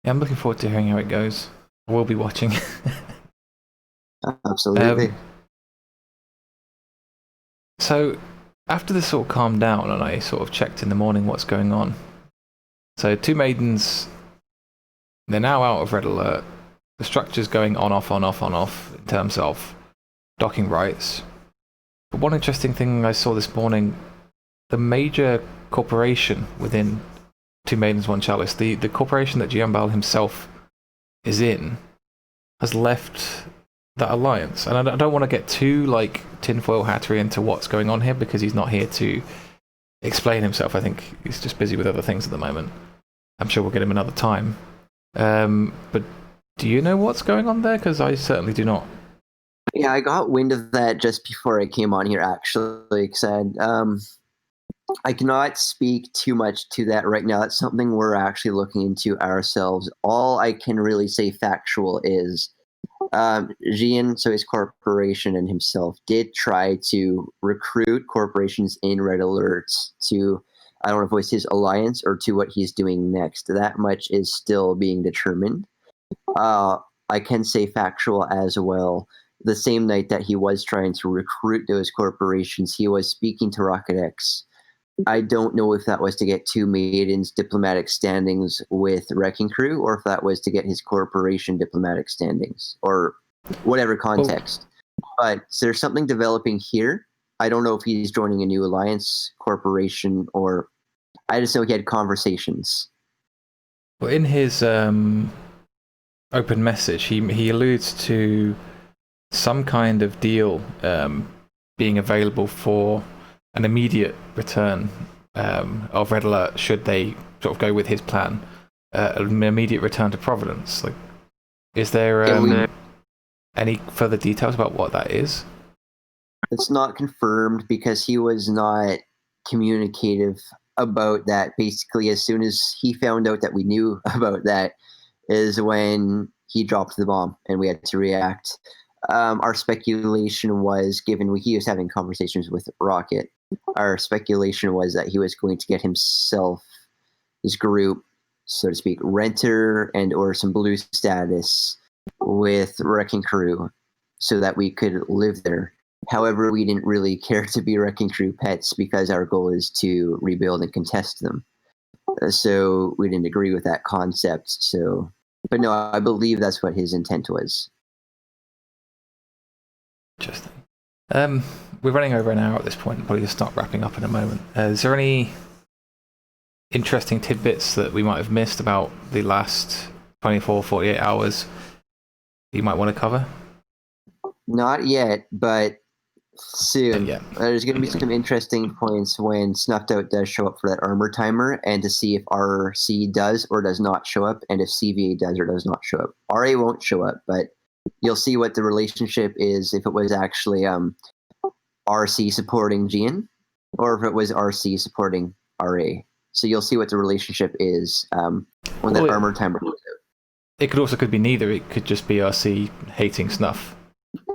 Yeah, I'm looking forward to hearing how it goes. I will be watching. Absolutely. So after this all calmed down and I sort of checked in the morning what's going on, so Two Maidens, they're now out of red alert. The structure's going on, off in terms of docking rights. But one interesting thing I saw this morning, the major corporation within Two Maidens, One Chalice, the corporation that Giambal himself is in, has left that alliance. And I don't want to get too tinfoil hattery into what's going on here, because he's not here to explain himself. I think he's just busy with other things at the moment. I'm sure we'll get him another time. But do you know what's going on there? Because I certainly do not. Yeah, I got wind of that just before I came on here, actually, because I cannot speak too much to that right now. That's something we're actually looking into ourselves. All I can really say factual is Gian, so his corporation, and himself did try to recruit corporations in Red Alert to, I don't know if it was his alliance or to what he's doing next. That much is still being determined. I can say factual as well. The same night that he was trying to recruit those corporations, he was speaking to Rocket X. I don't know if that was to get Two Maidens diplomatic standings with Wrecking Crew, or if that was to get his corporation diplomatic standings, or whatever context. But there's something developing here. I don't know if he's joining a new alliance corporation, or I just know he had conversations. Well, in his open message, he alludes to some kind of deal being available for an immediate return of Red Alert should they sort of go with his plan, an immediate return to Providence. Like, is there any further details about what that is? It's not confirmed because he was not communicative about that. Basically, as soon as he found out that we knew about that, is when he dropped the bomb and we had to react. Our speculation was, given he was having conversations with Rocket, our speculation was that he was going to get himself, his group, so to speak, renter and or some blue status with Wrecking Crew so that we could live there. However, we didn't really care to be Wrecking Crew pets because our goal is to rebuild and contest them. So we didn't agree with that concept. So, but no, I believe that's what his intent was. Interesting. We're running over an hour at this point. Probably just start wrapping up in a moment. Is there any interesting tidbits that we might have missed about the last 24, 48 hours you might want to cover? Not yet, but soon. Yeah. There's going to be some interesting points when Snuffed Out does show up for that armor timer, and to see if RC does or does not show up, and if CVA does or does not show up. RA won't show up, but you'll see what the relationship is if it was actually RC supporting Gian, or if it was RC supporting RA. So you'll see what the relationship is when that armor timer goes out. It could be neither. It could just be RC hating Snuff.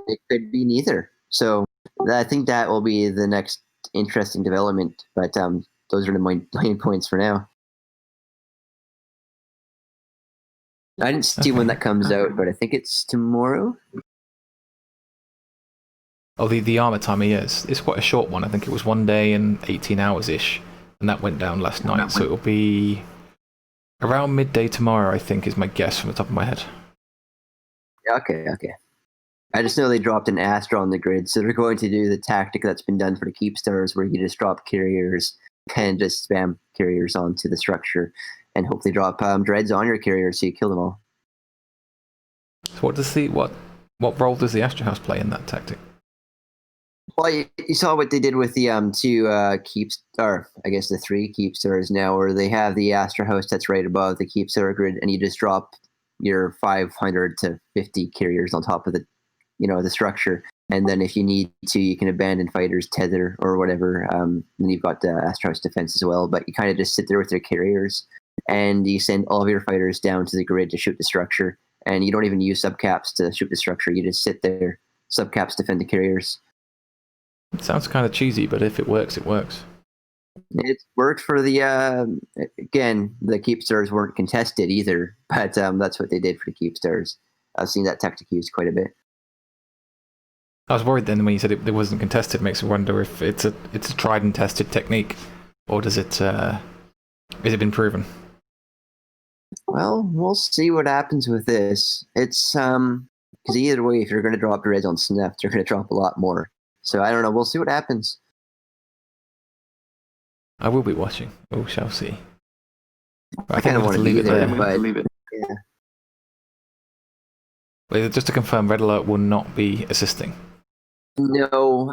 It could be neither. So I think that will be the next interesting development. But those are the main points for now. I didn't see when that comes out, but I think it's tomorrow. Oh, the armor timer, yes. It's quite a short one. I think it was 1 day and 18 hours-ish. And that went down last night. So it'll be around midday tomorrow, I think, is my guess from the top of my head. Okay. I just know they dropped an Astra on the grid, so they're going to do the tactic that's been done for the Keepstars, where you just drop carriers and just spam carriers onto the structure, and hopefully drop dreads on your carriers so you kill them all. So what role does the Astra House play in that tactic? Well, you saw what they did with the the 3 Keepstars now, where they have the Astra House that's right above the Keepstar grid, and you just drop your 500 to 50 carriers on top of the structure, and then if you need to, you can abandon fighters, tether, or whatever. Then you've got the Astra House defense as well, but you kind of just sit there with your carriers, and you send all of your fighters down to the grid to shoot the structure, and you don't even use subcaps to shoot the structure. You just sit there, subcaps defend the carriers. It sounds kind of cheesy, but if it works, it works. It worked for the again, the Keepstars weren't contested either, but that's what they did for the Keepstars. I've seen that tactic used quite a bit. I was worried then when you said it wasn't contested. It makes me wonder if it's a tried and tested technique, or has it been proven? Well, we'll see what happens with this. It's because either way, if you're going to drop dreads on Snuff, they're going to drop a lot more. So I don't know. We'll see what happens. I will be watching. We shall see. I kind of want to leave it there, but yeah. Wait, just to confirm, Red Alert will not be assisting. No,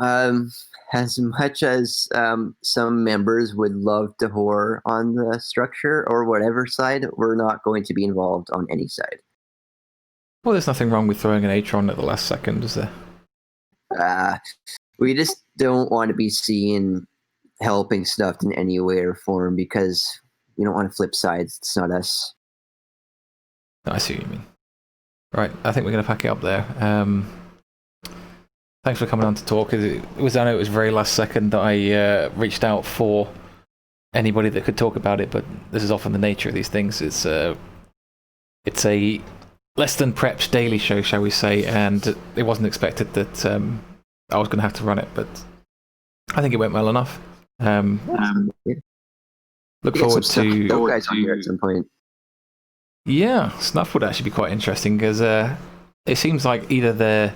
as much as some members would love to whore on the structure or whatever side, we're not going to be involved on any side. Well, there's nothing wrong with throwing an Atron at the last second, is there? We just don't want to be seen helping Snuff in any way or form because we don't want to flip sides. It's not us. I see what you mean. Right, I think we're going to pack it up there. Thanks for coming on to talk. I know it was very last second that I reached out for anybody that could talk about it, but this is often the nature of these things. It's a less than prepped daily show, shall we say, and it wasn't expected that I was going to have to run it, but I think it went well enough. Look forward to guys on here at some point. Yeah, Snuff would actually be quite interesting because it seems like either they're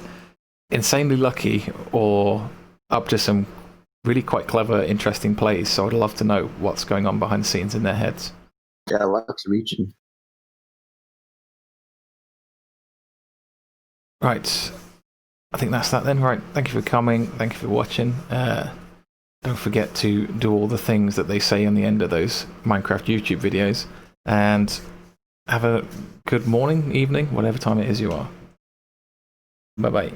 insanely lucky or up to some really quite clever, interesting plays. So I'd love to know what's going on behind the scenes in their heads. Yeah, Luck's reaching. Right. I think that's that then. Right. Thank you for coming. Thank you for watching. don't forget to do all the things that they say in the end of those Minecraft YouTube videos. And have a good morning, evening, whatever time it is you are. Bye-bye.